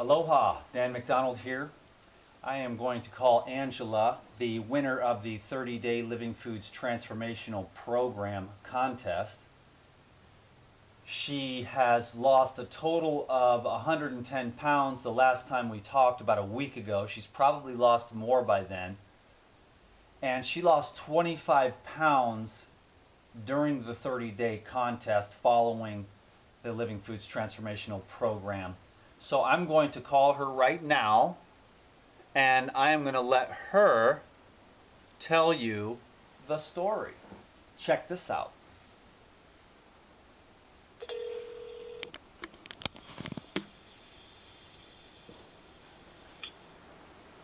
Aloha, Dan McDonald here. I am going to call Angela, the winner of the 30-Day Living Foods Transformational Program contest. She has lost a total of 110 pounds the last time we talked about a week ago. She's probably lost more by then. And she lost 25 pounds during the 30-day contest following the Living Foods Transformational Program. So I'm going to call her right now, and I am going to let her tell you the story. Check this out.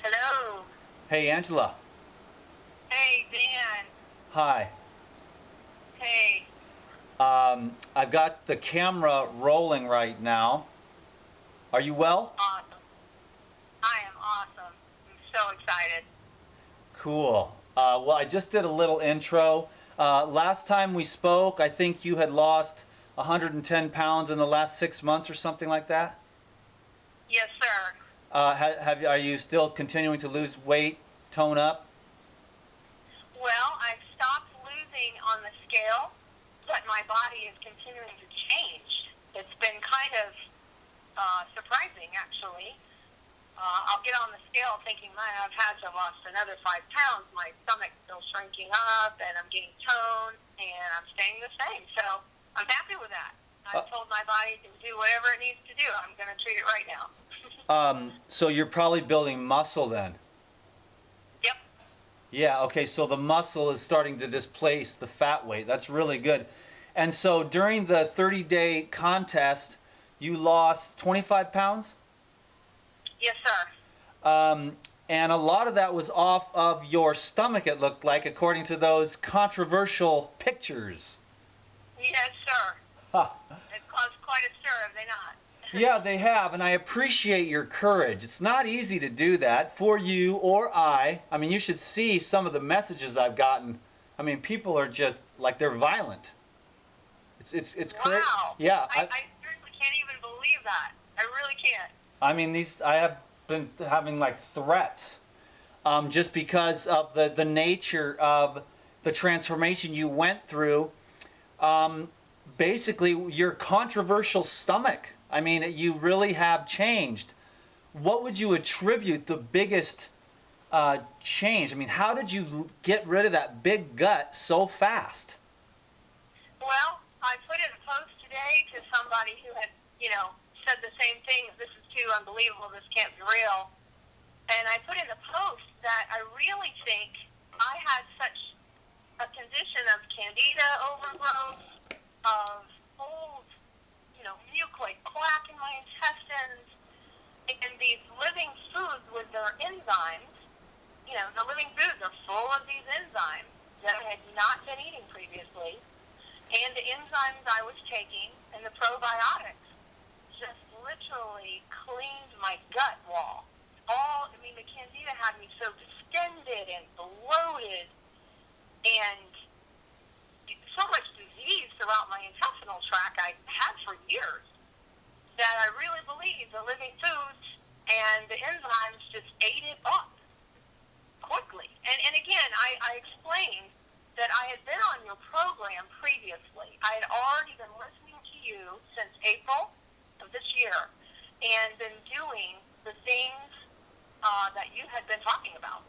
Hello. Hey, Angela. Hey, Dan. Hi. Hey. I've got the camera rolling right now. Are you well? Awesome. I am awesome. I'm so excited. Cool. Well, I just did a little intro. Last time we spoke, I think you had lost 110 pounds in the last 6 months or something like that. Yes, sir. Are you still continuing to lose weight, tone up? Well, I've stopped losing on the scale, but my body is continuing to change. It's been kind of surprising, actually. I'll get on the scale thinking, man, I've had to lost another 5 pounds. My stomach's still shrinking up, and I'm getting toned, and I'm staying the same. So I'm happy with that. I've told my body to do whatever it needs to do. I'm going to treat it right now. So you're probably building muscle then. Yep. Yeah, okay, so the muscle is starting to displace the fat weight. That's really good. And so during the 30-day contest, you lost 25 pounds? Yes, sir. And a lot of that was off of your stomach, it looked like, according to those controversial pictures. Yes, sir. Ha. They've caused quite a stir, have they not? Yeah, they have, and I appreciate your courage. It's not easy to do that for you or I. I mean, you should see some of the messages I've gotten. I mean, people are just like they're violent. It's crazy. Wow. Yeah, I seriously can't even believe that. I really can't. I mean, I have been having like threats, just because of the nature of the transformation you went through. Basically, your controversial stomach. I mean, you really have changed. What would you attribute the biggest change? I mean, how did you get rid of that big gut so fast? Well, I put in a post today to somebody who had, said the same thing. This is too unbelievable. This can't be real. And I put in a post that I really think I had such a condition of candida overgrowth, of old, mucoid plaque in my intestines, and these living foods with their enzymes, the living foods are full of these enzymes that I had not been eating previously, and the enzymes I was taking and the probiotics just literally cleaned my gut wall. The candida had me so distended and bloated and so much disease throughout my intestinal tract I had for years that I really believe the living foods and the enzymes just ate it up quickly. And again, I explained that I had been on your program previously. I had already been listening to you since April of this year and been doing the things that you had been talking about.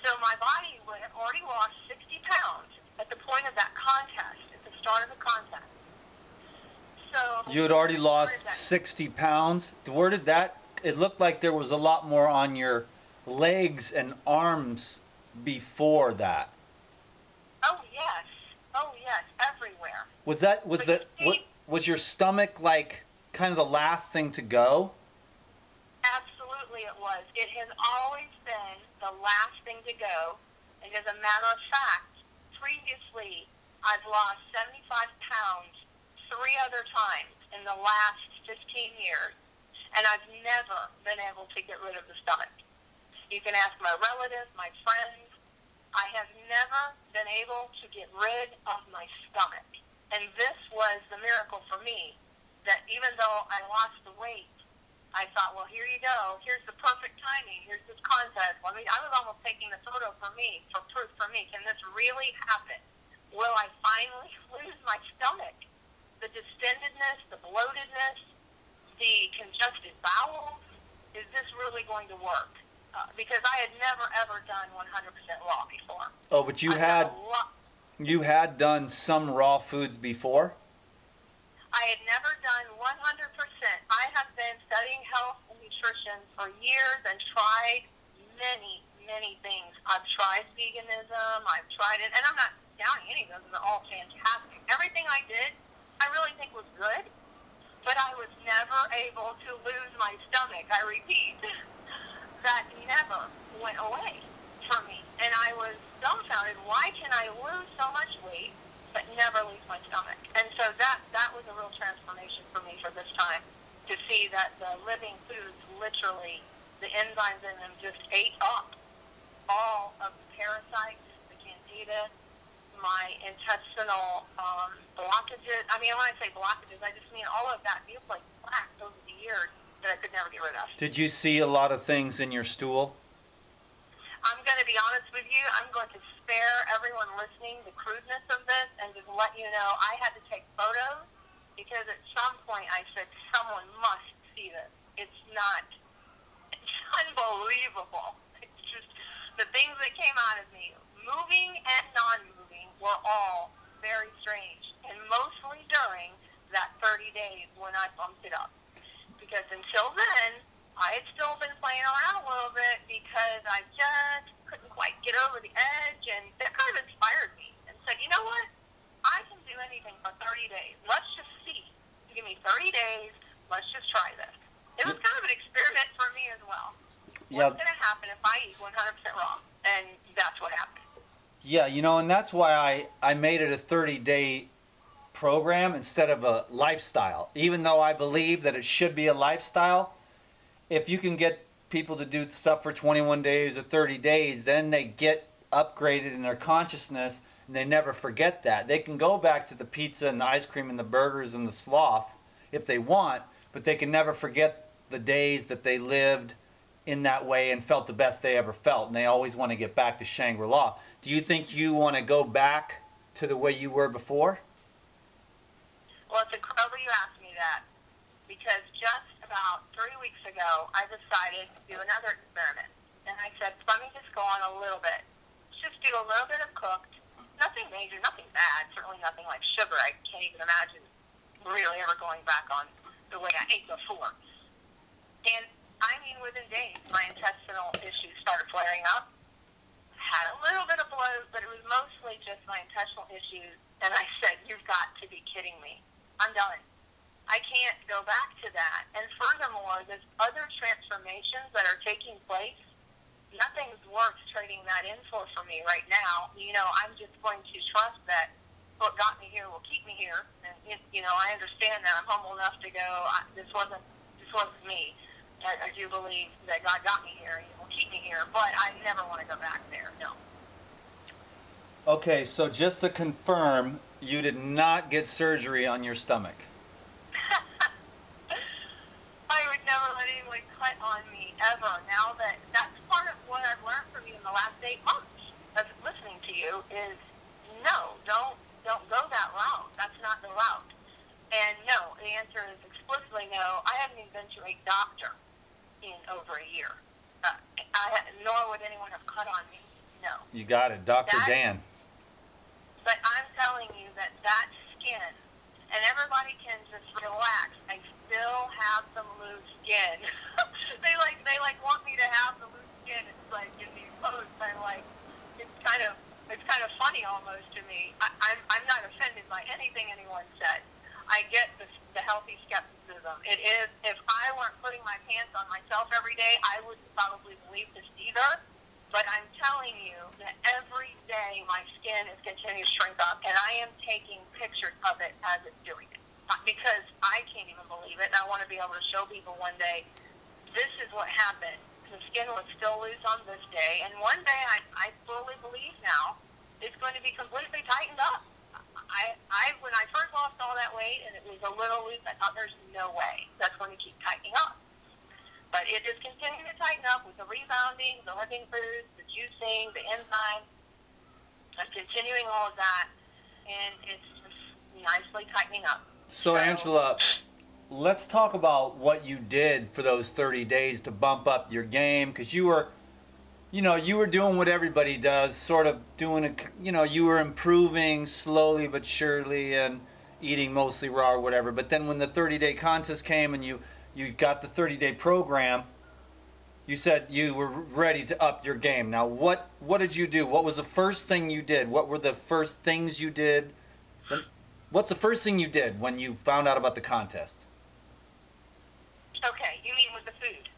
So my body had already lost 60 pounds at the point of that contest, at the start of the contest. So You had already lost 60 pounds. Where did that? It looked like there was a lot more on your legs and arms before that. Oh yes, everywhere. Was your stomach like kind of the last thing to go? Absolutely, it was. It has always been the last thing to go. And as a matter of fact, previously I've lost 75 pounds 3 other times in the last 15 years, and I've never been able to get rid of the stomach. You can ask my relatives, my friends. I have never been able to get rid of my stomach. And this was the miracle for me, that even though I lost the weight, I thought, well, here you go. Here's the perfect timing. Here's this contest. I was almost taking the photo for me, for proof for me. Can this really happen? Will I finally lose my stomach? The distendedness, the bloatedness, the congested bowels. Is this really going to work? Because I had never, ever done 100% raw before. Oh, but you had done some raw foods before? I had never done 100%. I have been studying health and nutrition for years and tried many, many things. I've tried veganism. I've tried it, and I'm not downing any of them. They're all fantastic. Everything I did, I really think was good, but I was never able to lose my stomach. I repeat, that never went away for me, and I was dumbfounded. Why can I lose so much weight but never lose my stomach? And so that was a real transformation for me for this time, to see that the living foods, literally, the enzymes in them just ate up all of the parasites, the candida, my intestinal blockages. I mean, when I say blockages, I just mean all of that feels like plaque over the years that I could never get rid of. Did you see a lot of things in your stool? I'm going to be honest with you. I'm going to spare everyone listening the crudeness of this and just let you know I had to take photos because at some point I said, someone must see this. It's unbelievable. It's just the things that came out of me, moving and non-moving, were all very strange. And mostly during that 30 days when I bumped it up. Because until then, I had still been playing around a little bit because I just couldn't quite get over the edge, and that kind of inspired me and said, you know what? I can do anything for 30 days. Let's just see. You give me 30 days. Let's just try this. It was kind of an experiment for me as well. Yeah. What's going to happen if I eat 100% raw? And that's what happened. Yeah, and that's why I made it a 30-day program instead of a lifestyle. Even though I believe that it should be a lifestyle, if you can get people to do stuff for 21 days or 30 days, then they get upgraded in their consciousness and they never forget that. They can go back to the pizza and the ice cream and the burgers and the sloth if they want, but they can never forget the days that they lived in that way and felt the best they ever felt, and they always want to get back to Shangri-La. Do you think you want to go back to the way you were before? Well, it's incredible you asked me that, because just about 3 weeks ago, I decided to do another experiment. And I said, let me just go on a little bit. Just do a little bit of cooked, nothing major, nothing bad, certainly nothing like sugar. I can't even imagine really ever going back on the way I ate before. And I mean, within days, my intestinal issues started flaring up. Had a little bit of bloat, but it was mostly just my intestinal issues. And I said, you've got to be kidding me. I'm done. I can't go back to that. And furthermore, there's other transformations that are taking place. Nothing's worth trading that in for me right now. I'm just going to trust that what got me here will keep me here. And, I understand that. I'm humble enough to go, this wasn't me. I do believe that God got me here and He will keep me here, but I never want to go back there, no. Okay, so just to confirm, you did not get surgery on your stomach. I would never let anyone cut on me, ever. Now that's part of what I've learned from you in the last 8 months of listening to you is, no, don't go that route. That's not the route. And no, the answer is explicitly no. I haven't even been to a doctor in over a year. Nor would anyone have cut on me. No. You got it, Dr. Dan. But I'm telling you that skin, and everybody can just relax. I still have some loose skin. they want me to have the loose skin. It's like in these posts, I'm like, it's kind of funny almost to me. I'm not offended by anything anyone said. I get the healthy skepticism. It is, if I weren't putting my pants on myself every day, I wouldn't probably believe this either. But I'm telling you that every day my skin is continuing to shrink up, and I am taking pictures of it as it's doing it. Because I can't even believe it, and I want to be able to show people one day, this is what happened. The skin was still loose on this day, and one day I fully believe now it's going to be completely tightened up. When I first lost all that weight and it was a little loose, I thought there's no way that's going to keep tightening up. But it is continuing to tighten up with the rebounding, the living foods, the juicing, the enzymes. I'm continuing all of that, and it's just nicely tightening up. So, Angela, let's talk about what you did for those 30 days to bump up your game, because you were doing what everybody does, sort of doing it, you were improving slowly but surely and eating mostly raw or whatever. But then when the 30-day contest came and you got the 30-day program, you said you were ready to up your game. Now, what did you do? What was the first thing you did? What were the first things you did? What's the first thing you did when you found out about the contest? Okay, you mean with the food?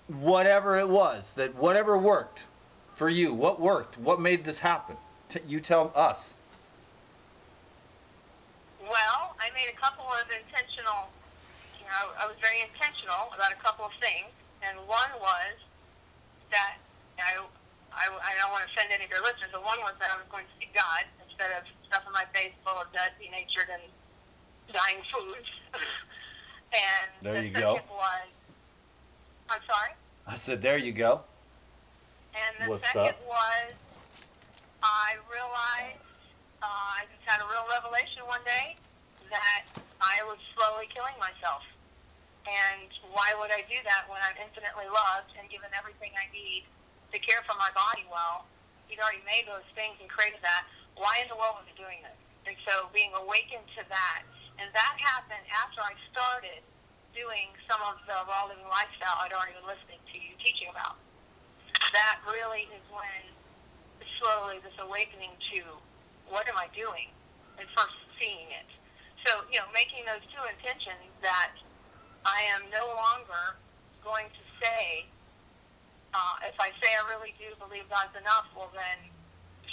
Whatever it was, whatever worked for you. What worked? What made this happen? You tell us. Well, I made a couple of intentional, I was very intentional about a couple of things. And one was that I don't want to offend any of your listeners, but one was that I was going to see God instead of stuffing my face full of dead, denatured, and dying foods. And there the you go. second was, I'm sorry? I said, there you go. And the What's second up? was, I realized, I just had a real revelation one day that I was slowly killing myself. And why would I do that when I'm infinitely loved and given everything I need to care for my body well? He'd already made those things and created that. Why in the world was I doing this? And so being awakened to that. And that happened after I started doing some of the raw living lifestyle I'd already been listening to you teaching about. That really is when slowly this awakening to what am I doing and first seeing it. So, making those two intentions that I am no longer going to say, if I say I really do believe God's enough, well then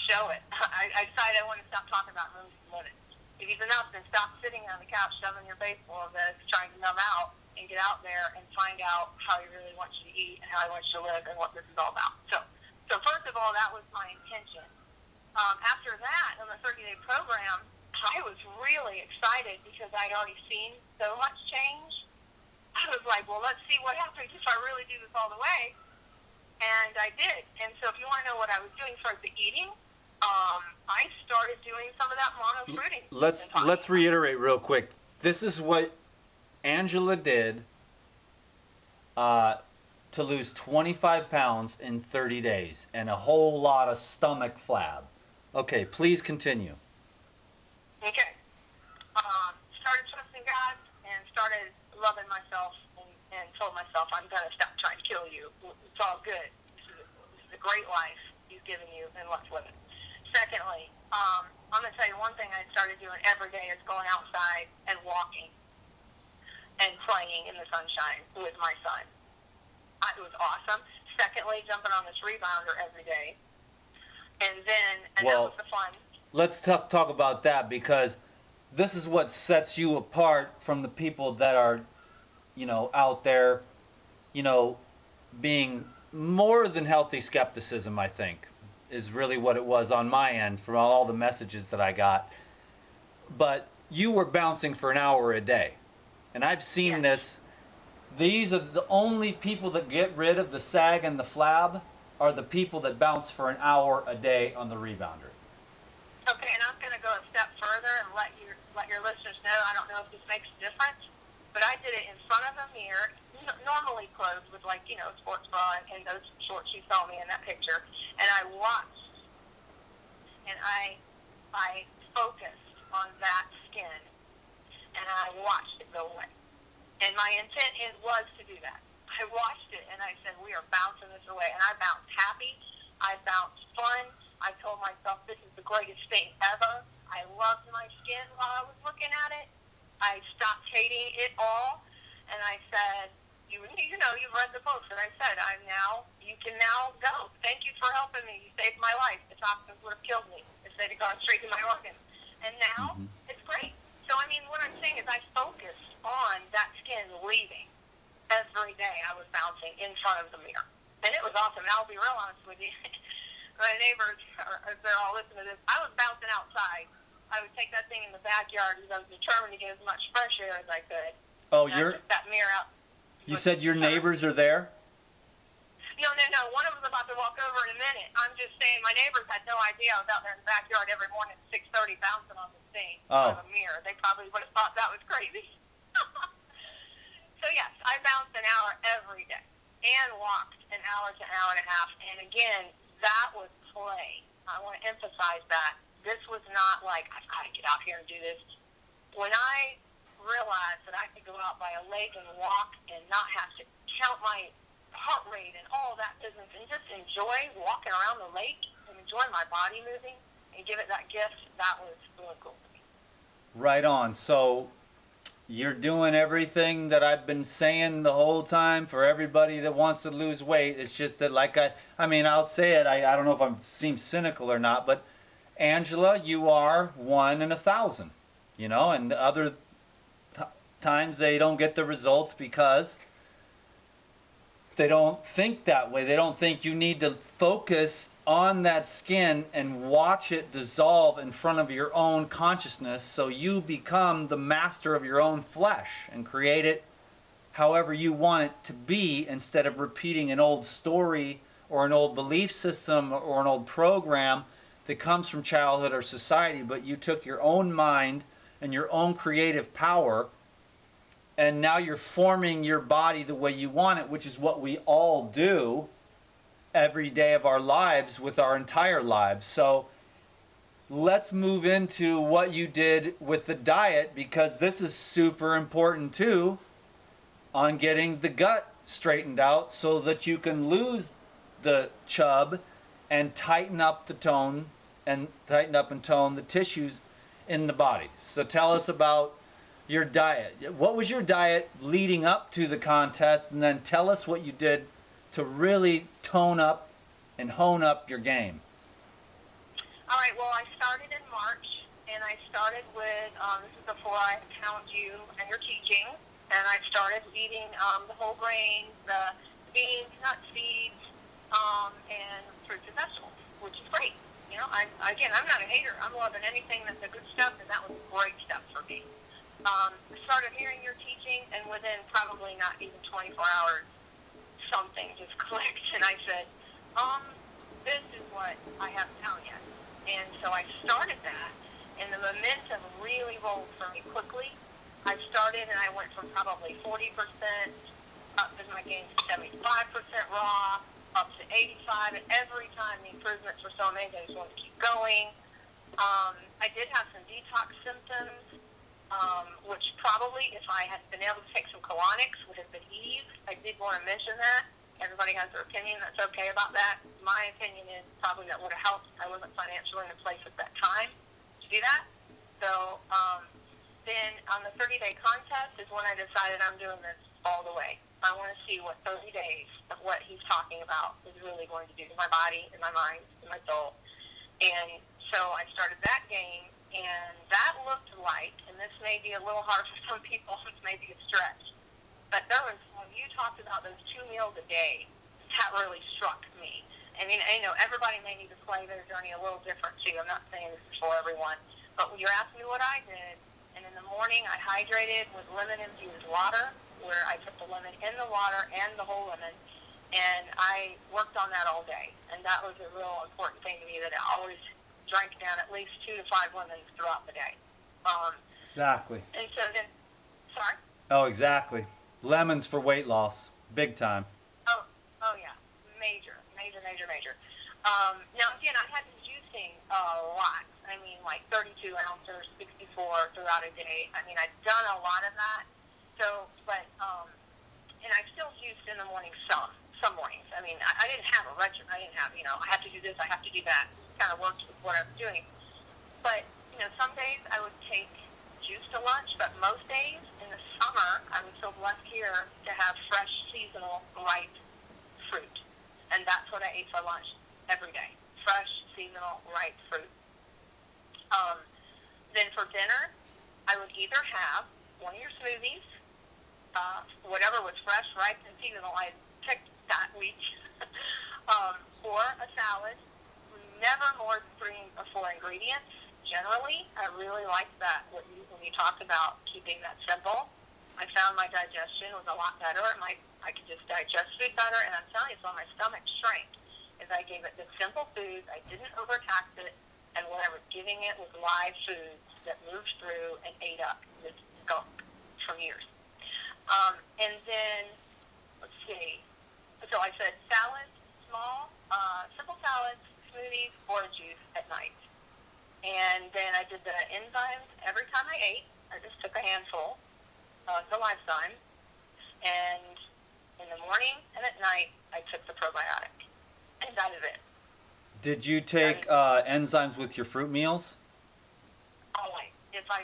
show it. I decided I want to stop talking about moons and limits. If he's enough, then stop sitting on the couch shoving your face full of this, trying to numb out, and get out there and find out how he really wants you to eat and how he wants you to live and what this is all about. So first of all, that was my intention. After that, on the 30-day program, I was really excited because I'd already seen so much change. I was like, well, let's see what happens if I really do this all the way. And I did. And so if you want to know what I was doing for the eating, I started doing some of that mono fruiting. Let's reiterate real quick. This is what Angela did to lose 25 pounds in 30 days and a whole lot of stomach flab. Okay, please continue. Okay. Started trusting God and started loving myself and told myself, I'm going to stop trying to kill you. It's all good. This is a great life he's given you, and let's live it. Secondly, I'm going to tell you one thing I started doing every day is going outside and walking and playing in the sunshine with my son. It was awesome. Secondly, jumping on this rebounder every day. And that was the fun. Let's talk about that, because this is what sets you apart from the people that are, out there, being more than healthy skepticism, I think, is really what it was on my end from all the messages that I got. But you were bouncing for an hour a day. And I've seen this. These are the only people that get rid of the sag and the flab are the people that bounce for an hour a day on the rebounder. Okay, and I'm going to go a step further and let your listeners know, I don't know if this makes a difference, but I did it in front of a mirror, normally clothed with sports bra and those shorts you saw me in that picture, and I watched, and I focused on that skin, and I watched it go away. And my intent was to do that. I watched it, and I said, we are bouncing this away. And I bounced happy. I bounced fun. I told myself, this is the greatest thing ever. I loved my skin while I was looking at it. I stopped hating it all. And I said, you've read the books. And I said, you can now go. Thank you for helping me. You saved my life. The toxins would have killed me if they'd have gone straight to my organs. And now, it's great. So, what I'm saying is I focused on that skin leaving. Every day I was bouncing in front of the mirror. And it was awesome. And I'll be real honest with you. My neighbors, if they're all listening to this, I was bouncing outside. I would take that thing in the backyard because I was determined to get as much fresh air as I could. Oh, and that mirror out. You said your neighbors are there? No. One of them's about to walk over in a minute. I'm just saying my neighbors had no idea I was out there in the backyard every morning at 6:30 bouncing on the thing in front of a mirror. They probably would have thought that was crazy. So yes, I bounced an hour every day and walked an hour to an hour and a half. And again, that was play. I want to emphasize that. This was not like, I've got to get out here and do this. When I realized that I could go out by a lake and walk and not have to count my heart rate and all that business and just enjoy walking around the lake and enjoy my body moving and give it that gift, that was really cool to me. Right on. So you're doing everything that I've been saying the whole time for everybody that wants to lose weight. It's just that, like I mean, I'll say it. I don't know if I seem cynical or not, but Angela, you are 1 in 1,000. You know, and other times they don't get the results because they don't think that way. They don't think you need to focus on that skin and watch it dissolve in front of your own consciousness so you become the master of your own flesh and create it however you want it to be, instead of repeating an old story or an old belief system or an old program that comes from childhood or society. But you took your own mind and your own creative power, and now you're forming your body the way you want it, which is what we all do every day of our lives with our entire lives. So let's move into what you did with the diet, because this is super important too, on getting the gut straightened out so that you can lose the chub and tighten up the tone and tighten up and tone the tissues in the body. So tell us about your diet. What was your diet leading up to the contest? And then tell us what you did to really tone up and hone up your game. All right, well, I started in March, and I started with, this is before I challenged you and your teaching, and I started eating the whole grains, the beans, nuts, seeds, and fruits and vegetables, which is great. You know, I'm not a hater. I'm loving anything that's the good stuff, and that was great stuff for me. I started hearing your teaching, and within probably not even 24 hours, something just clicked, and I said, this is what I haven't found yet. And so I started that, and the momentum really rolled for me quickly. I started, and I went from probably 40% up to my gains 75% raw, up to 85, and every time the improvements were so amazing, I just wanted to keep going. I did have some detox symptoms, which probably, if I had been able to take some colonics, would have been eased. I did want to mention that. Everybody has their opinion. That's okay about that. My opinion is probably that would have helped. I wasn't financially in a place at that time to do that. So then on the 30-day contest is when I decided I'm doing this all the way. I want to see what 30 days of what he's talking about is really going to do to my body and my mind and my soul. And so I started that game, and that looked like, and this may be a little hard for some people, this may be a stretch, but there was, when you talked about those 2 meals a day, that really struck me. I mean, I know everybody may need to play their journey a little different too. I'm not saying this is for everyone, but when you're asking me what I did, and in the morning I hydrated with lemon-infused water, where I put the lemon in the water and the whole lemon, and I worked on that all day. And that was a real important thing to me, that I always drank down at least 2 to 5 lemons throughout the day. Exactly. And so then, sorry? Oh, exactly. Lemons for weight loss. Big time. Oh yeah. Major. Now, again, I had been juicing a lot. I mean, like 32 ounces, 64 throughout a day. I mean, I've done a lot of that. So, but, and I still juiced in the morning some mornings. I mean, I didn't have a regimen. I didn't have, I have to do this, I have to do that. Kind of worked with what I was doing. But, some days I would take juice to lunch, but most days in the summer, I was so blessed here to have fresh, seasonal, ripe fruit. And that's what I ate for lunch every day. Fresh, seasonal, ripe fruit. Then for dinner, I would either have one of your smoothies, whatever was fresh, ripe, and seasonal, I picked that week, or a salad. Never more than 3 or 4 ingredients. Generally, I really liked that when you talked about keeping that simple. I found my digestion was a lot better. I could just digest food better, and I'm telling you, so my stomach shrank. As I gave it the simple foods, I didn't overtax it, and what I was giving it was live foods that moved through and ate up this gunk from years. And then, let's see. So I said salads, small, simple salads, smoothies, or a juice at night. And then I did the enzymes every time I ate. I just took a handful of the Lifezyme. And in the morning and at night, I took the probiotic. And that is it. Did you take enzymes with your fruit meals? Always. If I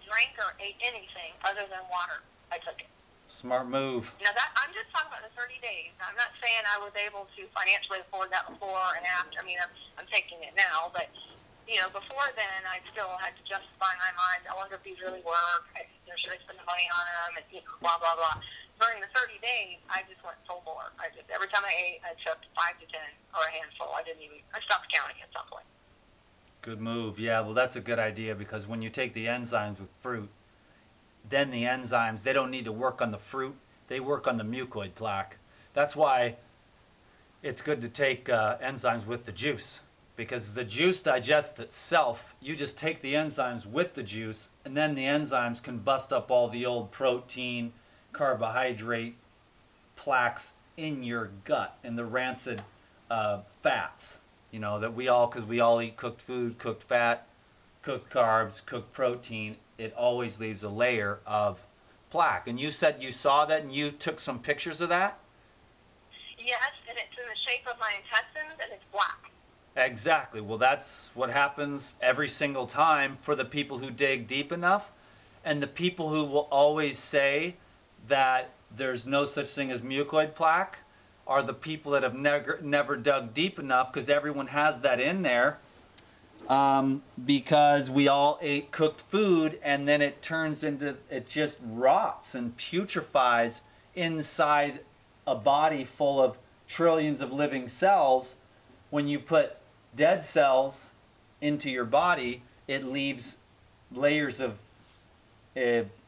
drank or ate anything other than water, I took it. Smart move. Now that I'm just talking about the 30 days. I'm not saying I was able to financially afford that before and after. I mean, I'm taking it now, but before then, I still had to justify in my mind. I wonder if these really work. Should I spend the money on them? And blah blah blah. During the 30 days, I just went full bore. Every time I ate, I took 5 to 10 or a handful. I stopped counting at some point. Good move. Yeah, well, that's a good idea because when you take the enzymes with fruit, then the enzymes, they don't need to work on the fruit. They work on the mucoid plaque. That's why it's good to take enzymes with the juice, because the juice digests itself. You just take the enzymes with the juice, and then the enzymes can bust up all the old protein, carbohydrate plaques in your gut and the rancid fats. That because we all eat cooked food, cooked fat, cooked carbs, cooked protein. It always leaves a layer of plaque. And you said you saw that and you took some pictures of that? Yes, and it's in the shape of my intestines and it's black. Exactly. Well, that's what happens every single time for the people who dig deep enough. And the people who will always say that there's no such thing as mucoid plaque are the people that have never dug deep enough, because everyone has that in there. Because we all ate cooked food and then it just rots and putrefies inside a body full of trillions of living cells. When you put dead cells into your body, it leaves layers of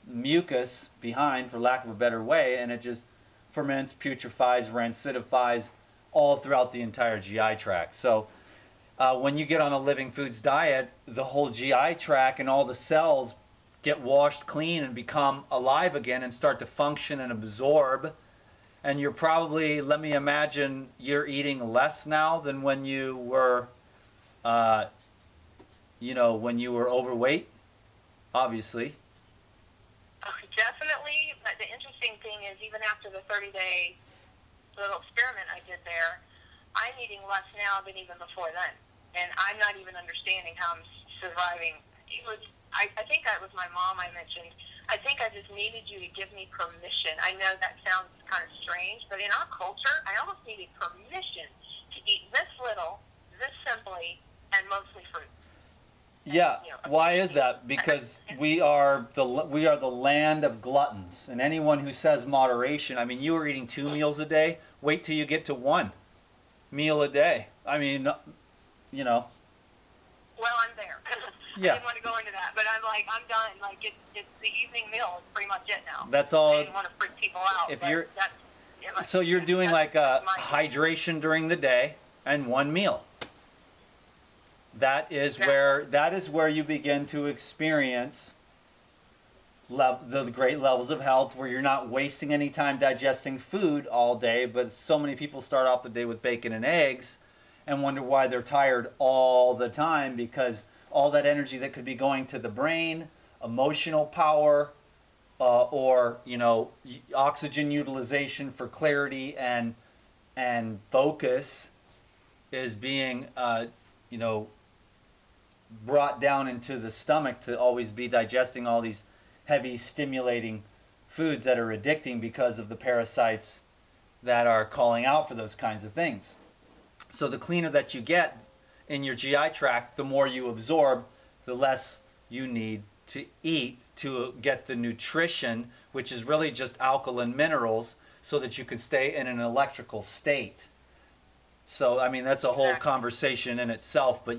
mucus behind, for lack of a better way, and it just ferments, putrefies, rancidifies all throughout the entire GI tract. So when you get on a living foods diet, the whole GI tract and all the cells get washed clean and become alive again and start to function and absorb. And you're probably, let me imagine, you're eating less now than when you were, overweight, obviously. Definitely, but the interesting thing is, even after the 30-day little experiment I did there, I'm eating less now than even before then. And I'm not even understanding how I'm surviving. I think that was my mom I mentioned. I think I just needed you to give me permission. I know that sounds kind of strange, but in our culture, I almost needed permission to eat this little, this simply, and mostly fruit. Yeah, why is that? Because we are the land of gluttons, and anyone who says moderation, I mean, you were eating 2 meals a day. Wait till you get to 1 meal a day. I mean, Well, I'm there. Yeah. I didn't want to go into that, but I'm done. It's the evening meal is pretty much it now. That's all. I didn't want to freak people out. So you're doing like a hydration during the day and 1 meal. That is where you begin to experience the great levels of health, where you're not wasting any time digesting food all day. But so many people start off the day with bacon and eggs and wonder why they're tired all the time, because all that energy that could be going to the brain, emotional power, or oxygen utilization for clarity and focus is being brought down into the stomach to always be digesting all these heavy stimulating foods that are addicting because of the parasites that are calling out for those kinds of things. So the cleaner that you get in your GI tract, the more you absorb, the less you need to eat to get the nutrition, which is really just alkaline minerals, so that you can stay in an electrical state. So, I mean, that's a whole conversation in itself, but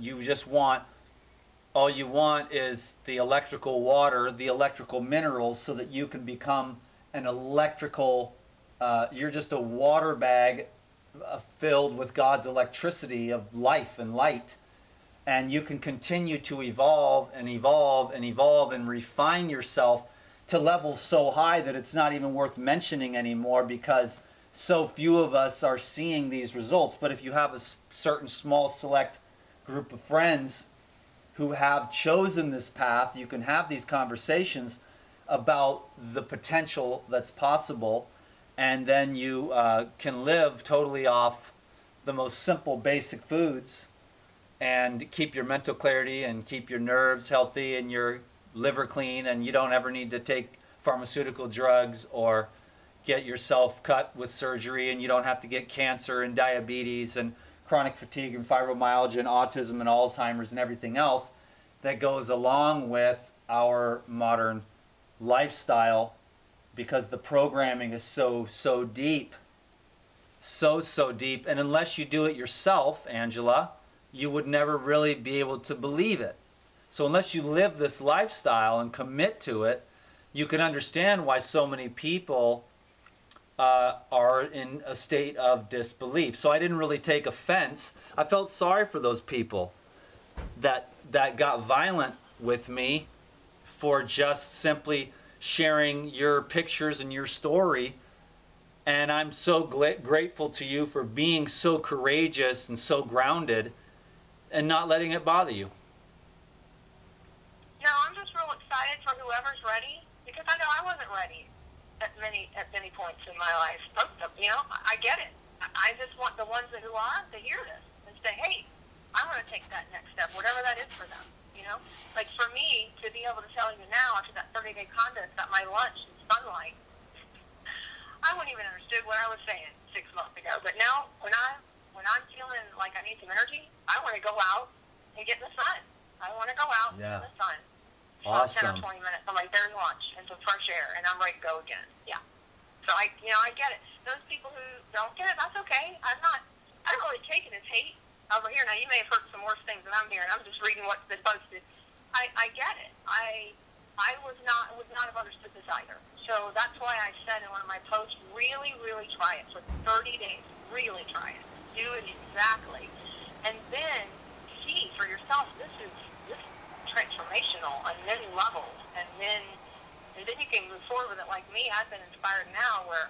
all you want is the electrical water, the electrical minerals, so that you can become an electrical, you're just a water bag filled with God's electricity of life and light. And you can continue to evolve and evolve and evolve and refine yourself to levels so high that it's not even worth mentioning anymore, because so few of us are seeing these results. But if you have a certain small select group of friends who have chosen this path, you can have these conversations about the potential that's possible, and then you can live totally off the most simple basic foods and keep your mental clarity and keep your nerves healthy and your liver clean, and you don't ever need to take pharmaceutical drugs or get yourself cut with surgery, and you don't have to get cancer and diabetes and chronic fatigue and fibromyalgia and autism and Alzheimer's and everything else that goes along with our modern lifestyle, because the programming is so deep, so deep. And unless you do it yourself, Angela, you would never really be able to believe it. So unless you live this lifestyle and commit to it, you can understand why so many people are in a state of disbelief. So I didn't really take offense. I felt sorry for those people that got violent with me for just simply sharing your pictures and your story. And I'm so grateful to you for being so courageous and so grounded and not letting it bother you. No, I'm just real excited for whoever's ready, because I know I wasn't ready at many points in my life. You know, I get it. I just want the ones who are to hear this and say, hey, I want to take that next step, whatever that is for them. You know, like for me to be able to tell you now after that 30-day contest that my lunch is sunlight, I wouldn't even understood what I was saying 6 months ago. But now when I'm feeling like I need some energy, I want to go out and get in the sun. I want to go out and get in the sun. Awesome. 10 or 20 minutes. I'm like, there's lunch and some fresh air, and I'm ready to go again. Yeah. So I get it. Those people who don't get it, that's okay. I don't really take it as hate over here. Now, you may have heard some worse things than I'm hearing. I'm just reading what's been posted. I get it. I would not have understood this either. So that's why I said in one of my posts, really, really try it for 30 days. Really try it. Do it exactly. And then see for yourself, this is transformational on many levels. And then you can move forward with it like me. I've been inspired now where,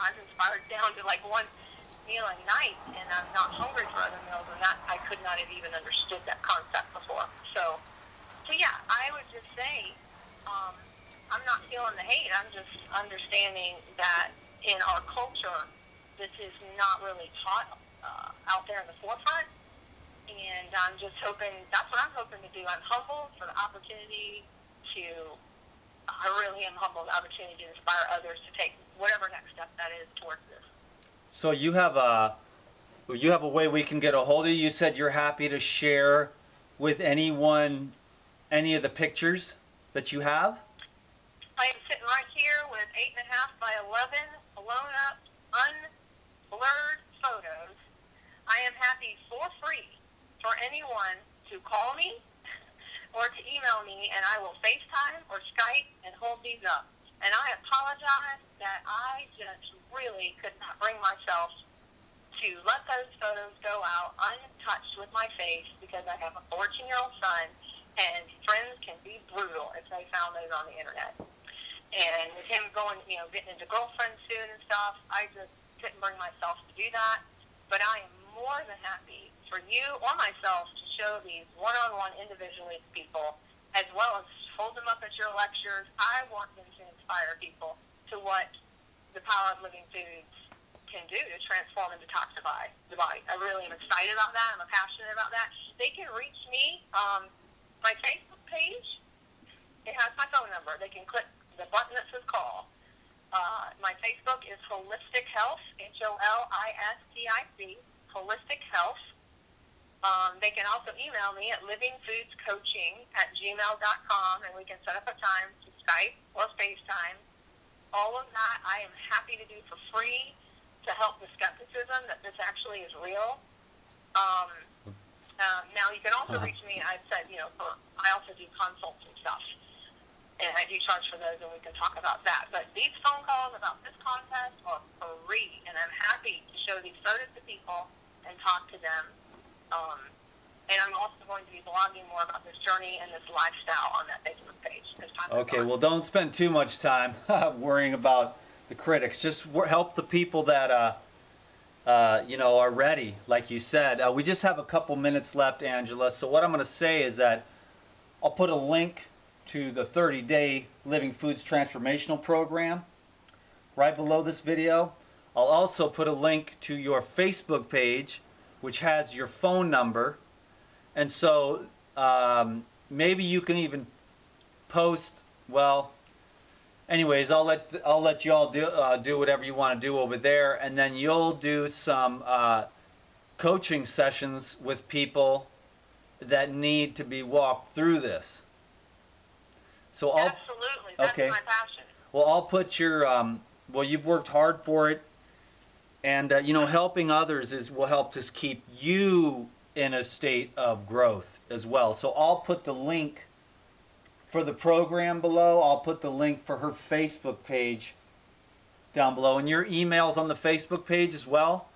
I'm inspired down to like one meal a night, and I'm not hungry for other meals, and that I could not have even understood that concept before. So yeah, I would just say, I'm not feeling the hate. I'm just understanding that in our culture, this is not really taught out there in the forefront. And I'm just hoping, that's what I'm hoping to do. I'm humbled for the opportunity I really am humbled for the opportunity to inspire others to take whatever next step that is towards this. So you have a way we can get a hold of you. You said you're happy to share with anyone any of the pictures that you have? I am sitting right here with 8.5 by 11 blown up, unblurred photos. I am happy for free for anyone to call me or to email me, and I will FaceTime or Skype and hold these up. And I apologize that I just really could not bring myself to let those photos go out untouched with my face, because I have a 14-year-old son, and friends can be brutal if they found those on the internet. And with him going, getting into girlfriends soon and stuff, I just couldn't bring myself to do that. But I am more than happy for you or myself to show these one-on-one individually to people, as well as hold them up at your lectures. I want them to inspire people to what the power of living foods can do to transform and detoxify the body. I really am excited about that. I'm passionate about that. They can reach me. My Facebook page, it has my phone number. They can click the button that says call. My Facebook is Holistic Health, HOLISTIC, Holistic Health. They can also email me at livingfoodscoaching@gmail.com, and we can set up a time to Skype or FaceTime. All of that I am happy to do for free to help the skepticism that this actually is real. Now, you can also reach me, I said, I also do consults and stuff. and I do charge for those, and we can talk about that. But these phone calls about this contest are free, and I'm happy to show these photos to people and talk to them. And I'm also going to be blogging more about this journey and this lifestyle on that Facebook page as time goes Okay, on. well, don't spend too much time worrying about the critics. Just help the people that are ready, like you said. We just have a couple minutes left, Angela. So what I'm going to say is that I'll put a link to the 30-day Living Foods Transformational Program right below this video. I'll also put a link to your Facebook page, which has your phone number. And so maybe you can even post, well, anyways, I'll let you all do whatever you want to do over there, and then you'll do some coaching sessions with people that need to be walked through this. So Absolutely, that's okay. my passion. Well, I'll put your you've worked hard for it, and helping others will help to keep you in a state of growth as well. So I'll put the link for the program below. I'll put the link for her Facebook page down below. And your email's on the Facebook page as well?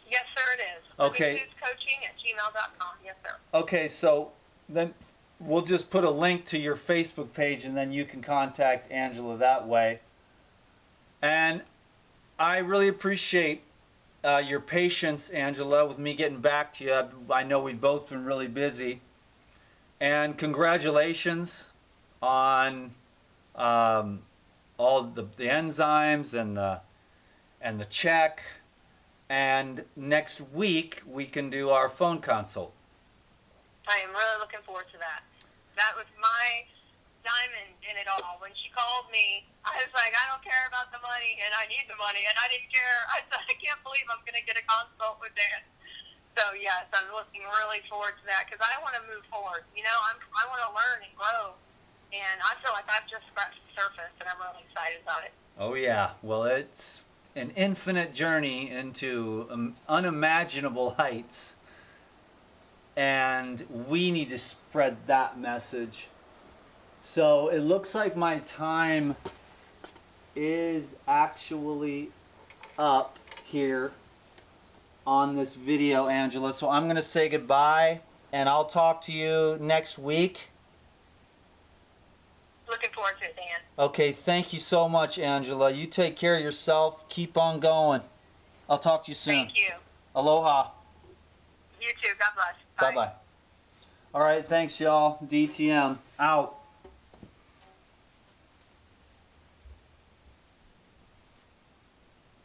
Yes, sir, it is. Okay. Coaching@gmail.com. Yes, sir. Okay, so then we'll just put a link to your Facebook page, and then you can contact Angela that way. And I really appreciate your patience, Angela, with me getting back to you. I know we've both been really busy. And congratulations on all the enzymes and the check. And next week we can do our phone consult. I am really looking forward to that. That was my diamond in it all. When she called me, I was like, I don't care about the money, and I need the money, and I didn't care. I said, I can't believe I'm going to get a consult with Dan. So, yes, I'm looking really forward to that because I want to move forward. I want to learn and grow, and I feel like I've just scratched the surface, and I'm really excited about it. Oh, yeah. Well, it's an infinite journey into unimaginable heights, and we need to spread that message. So it looks like my time is actually up here on this video, Angela. So I'm going to say goodbye, and I'll talk to you next week. Looking forward to it, Dan. Okay, thank you so much, Angela. You take care of yourself. Keep on going. I'll talk to you soon. Thank you. Aloha. You too. God bless. Bye-bye. All right, thanks, y'all. DTM out.